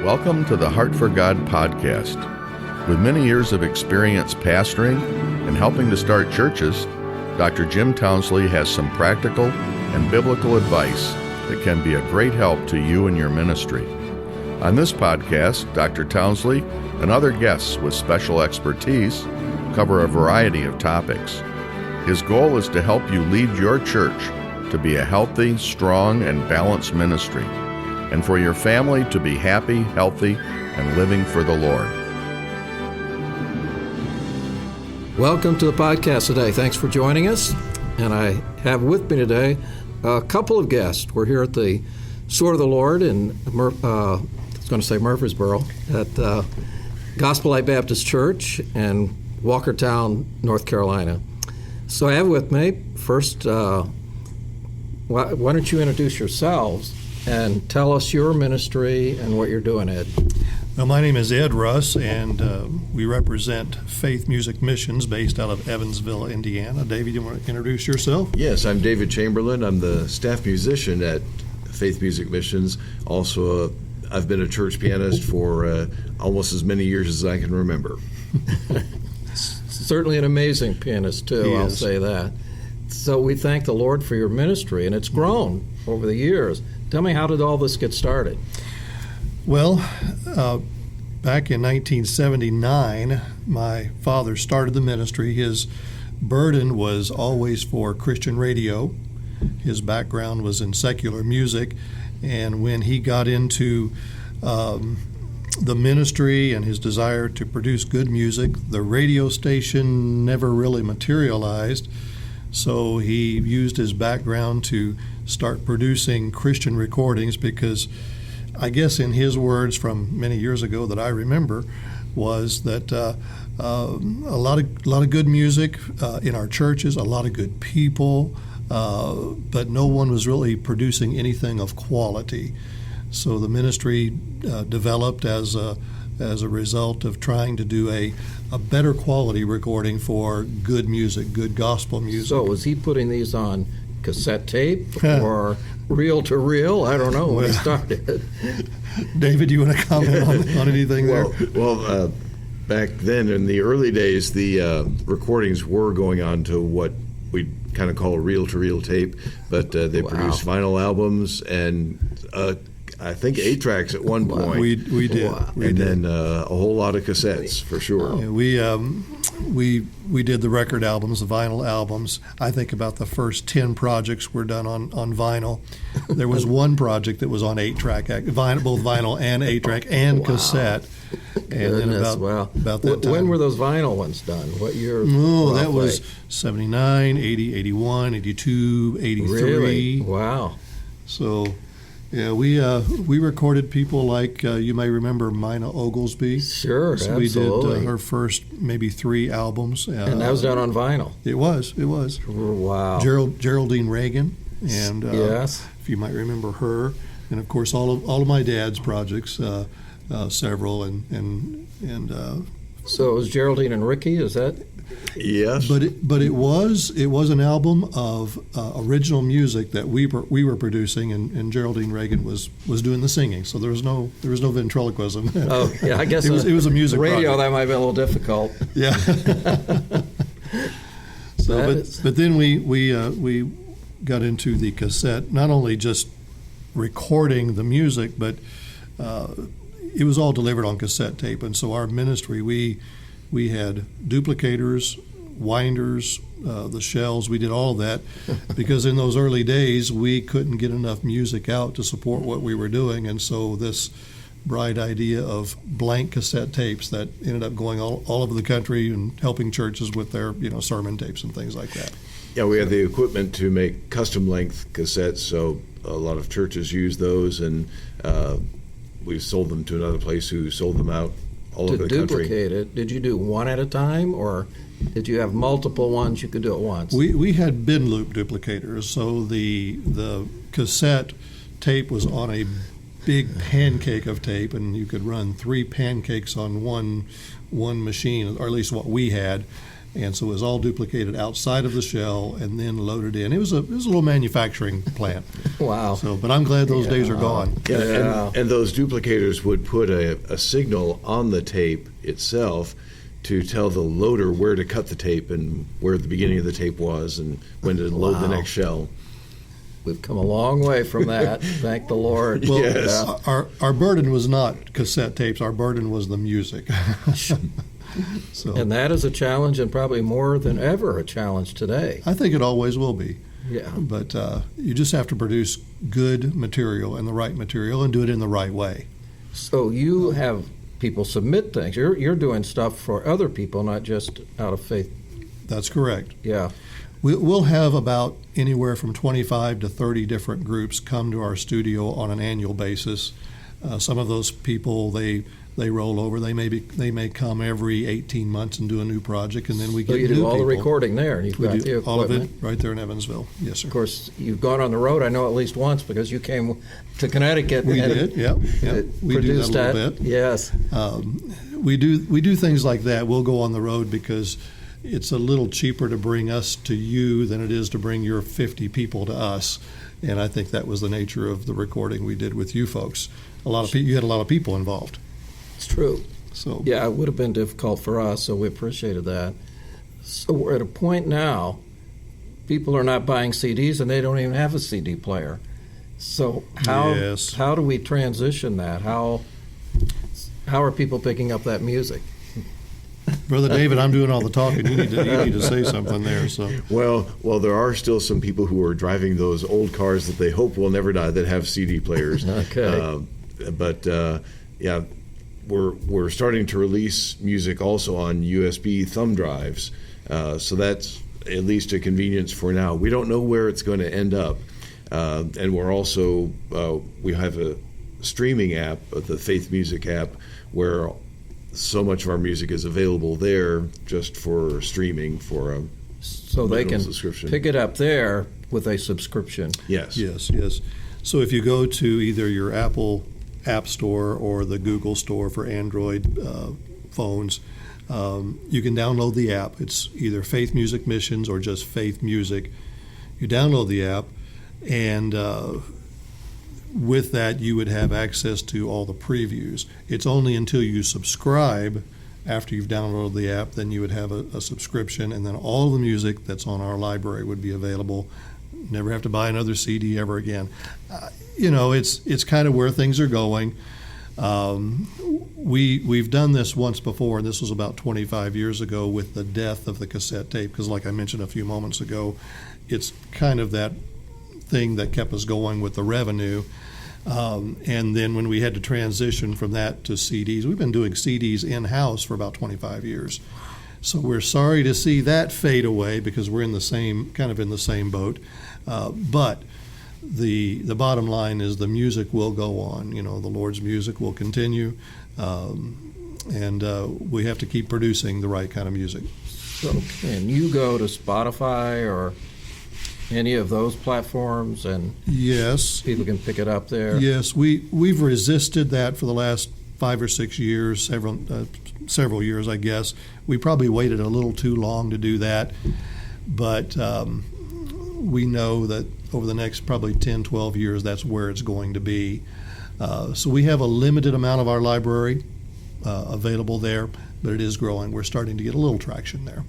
Welcome to the Heart for God podcast. With many years of experience pastoring and helping to start churches, Dr. Jim Townsley has some practical and biblical advice that can be a great help to you and your ministry. On this podcast, Dr. Townsley and other guests with special expertise cover a variety of topics. His goal is to help you lead your church to be a healthy, strong, and balanced ministry, and for your family to be happy, healthy, and living for the Lord. Welcome to the podcast today. Thanks for joining us. And I have with me today a couple of guests. We're here at the Sword of the Lord in, I was going to say Murfreesboro, at Gospel Light Baptist Church in Walkertown, North Carolina. So I have with me, first, why don't you introduce yourselves and tell us your ministry and what you're doing, Ed. Well, my name is Ed Russ, and we represent Faith Music Missions based out of Evansville, Indiana. David, you want to introduce yourself? Yes, I'm David Chamberland. I'm the staff musician at Faith Music Missions. Also, I've been a church pianist for almost as many years as I can remember. Certainly an amazing pianist, too, I'll say that. So we thank the Lord for your ministry, and it's grown over the years. Tell me, how did all this get started? Well, back in 1979, my father started the ministry. His burden was always for Christian radio. His background was in secular music, and when he got into the ministry and his desire to produce good music, the radio station never really materialized. So he used his background to start producing Christian recordings, because I guess in his words from many years ago that I remember was that a lot of good music in our churches, a lot of good people, but no one was really producing anything of quality. So the ministry developed as a result of trying to do a better quality recording for good music, good gospel music. So was he putting these on cassette tape or reel to reel? I don't know when he started. David, do you want to comment on anything there? Well, back then in the early days, the recordings were going on to what we kind of call a reel-to-reel tape, but they produced vinyl albums and I think 8 tracks at one point. We did. Wow. Then a whole lot of cassettes, for sure. Yeah, we did the record albums, the vinyl albums. I think about the first 10 projects were done on vinyl. There was one project that was on 8-track, both vinyl and 8-track and cassette. And then about that time. When were those vinyl ones done? What year? That was 79, 80, 81, 82, 83. Really? Wow. So... yeah, we recorded people like you may remember Mina Oglesby. Sure, so absolutely. We did her first maybe 3 albums. And that was done on vinyl. It was. Wow. Geraldine Reagan, and yes, if you might remember her, and of course all of my dad's projects, several, and. So it was Geraldine and Ricky. Is that? Yes, but it was an album of original music that we were producing, and Geraldine Reagan was doing the singing. So there was no ventriloquism. Oh yeah, I guess it was a music radio project. That might be a little difficult. Yeah. But then we got into the cassette, not only just recording the music, but it was all delivered on cassette tape. And so our ministry, we had duplicators, winders, the shells. We did all of that because in those early days we couldn't get enough music out to support what we were doing. And so this bright idea of blank cassette tapes that ended up going all over the country and helping churches with their sermon tapes and things like that. Yeah, we had the equipment to make custom length cassettes, so a lot of churches use those, and we sold them to another place who sold them out all over the country. To duplicate it, did you do one at a time, or did you have multiple ones you could do at once? We had bin loop duplicators, so the cassette tape was on a big pancake of tape, and you could run 3 pancakes on one machine, or at least what we had. And so it was all duplicated outside of the shell and then loaded in. It was a little manufacturing plant. Wow. So, but I'm glad those days are gone. Yeah. And those duplicators would put a signal on the tape itself to tell the loader where to cut the tape and where the beginning of the tape was and when to load the next shell. We've come a long way from that. Thank the Lord. Well, Yes. our burden was not cassette tapes. Our burden was the music. So And that is a challenge, and probably more than ever a challenge today. I think it always will be. Yeah. But you just have to produce good material and the right material and do it in the right way. So you have people submit things. You're doing stuff for other people, not just out of faith. That's correct. Yeah. We'll have about anywhere from 25 to 30 different groups come to our studio on an annual basis. Some of those people, they roll over. They may come every 18 months and do a new project, and then we So get you new do all people. the recording there, and you've We got do the all of equipment. it right there in Evansville. Yes, sir. Of course, you've gone on the road, I know, at least once, because you came to Connecticut. We and did. Yep. We do that produced a little bit. Yes. We do things like that. We'll go on the road because it's a little cheaper to bring us to you than it is to bring your 50 people to us. And I think that was the nature of the recording we did with you folks. You had a lot of people involved. It's true. So Yeah, it would have been difficult for us, so we appreciated that. So we're at a point now, people are not buying CDs, and they don't even have a CD player. So Yes. how do we transition that? How are people picking up that music? Brother David, I'm doing all the talking. You need to say something there. So Well, there are still some people who are driving those old cars that they hope will never die that have CD players. Okay. Yeah, we're starting to release music also on USB thumb drives. So that's at least a convenience for now. We don't know where it's going to end up. And we're also, we have a streaming app, the Faith Music app, where so much of our music is available there just for streaming for a So they can subscription. pick it up there with a subscription. Yes. yes. So if you go to either your Apple App Store or the Google Store for Android phones, you can download the app. It's either Faith Music Missions or just Faith Music. You download the app, and with that, you would have access to all the previews. It's only until you subscribe after you've downloaded the app, then you would have a subscription, and then all the music that's on our library would be available. Never have to buy another CD ever again. It's kind of where things are going. We've done this once before, and this was about 25 years ago with the death of the cassette tape, because like I mentioned a few moments ago, it's kind of that thing that kept us going with the revenue. And then when we had to transition from that to CDs, we've been doing CDs in-house for about 25 years. So we're sorry to see that fade away because we're in the same boat. But the bottom line is the music will go on. The Lord's music will continue, and we have to keep producing the right kind of music. So can you go to Spotify or any of those platforms and Yes. people can pick it up there? Yes, we've resisted that for the last 5 or 6 years, several years, I guess. We probably waited a little too long to do that, but we know that over the next probably 10, 12 years, that's where it's going to be. So we have a limited amount of our library available there, but it is growing. We're starting to get a little traction there.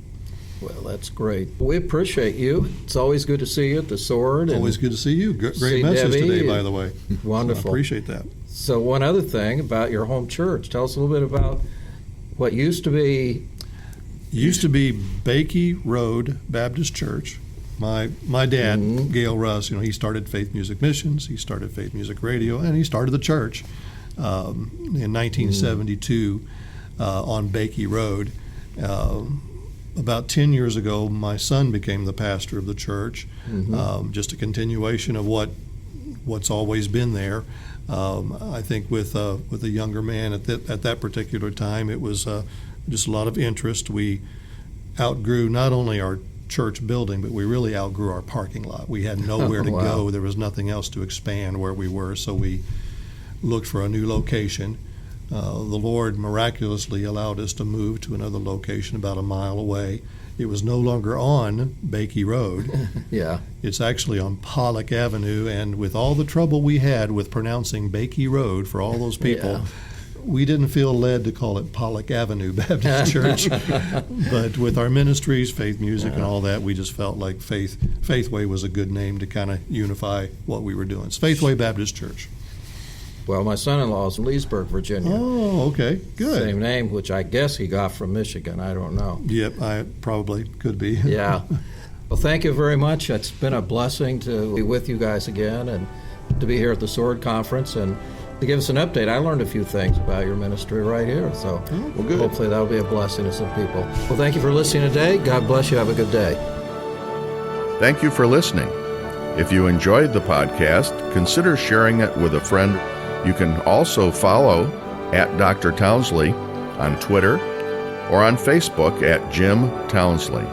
Well, that's great. We appreciate you. It's always good to see you at the Sword. And Always good to see you. Great see message Debbie today, and- by the way. Wonderful. I appreciate that. So one other thing about your home church. Tell us a little bit about what used to be. Used to be Bakey Road Baptist Church. My dad, Mhm. Gail Russ, he started Faith Music Missions, he started Faith Music Radio, and he started the church in 1972 on Bakey Road. About 10 years ago, my son became the pastor of the church, just a continuation of what's always been there. I think with a younger man at that particular time, it was just a lot of interest. We outgrew not only our church building, but we really outgrew our parking lot. We had nowhere to Wow. go. There was nothing else to expand where we were, so we looked for a new location. The Lord miraculously allowed us to move to another location about a mile away, it was no longer on Bakey Road. Yeah. It's actually on Pollock Avenue, and with all the trouble we had with pronouncing Bakey Road for all those people, Yeah. we didn't feel led to call it Pollock Avenue Baptist Church. But with our ministries, Faith Music, and all that, we just felt like Faithway was a good name to kind of unify what we were doing. It's Faithway Baptist Church. Well, my son-in-law is in Leesburg, Virginia. Oh, okay, good. Same name, which I guess he got from Michigan. I don't know. Yep, I probably could be. Yeah. Well, thank you very much. It's been a blessing to be with you guys again and to be here at the Sword Conference and to give us an update. I learned a few things about your ministry right here, so Well, good. hopefully that'll be a blessing to some people. Well, thank you for listening today. God bless you. Have a good day. Thank you for listening. If you enjoyed the podcast, consider sharing it with a friend. You can also follow at Dr. Townsley on Twitter or on Facebook at Jim Townsley.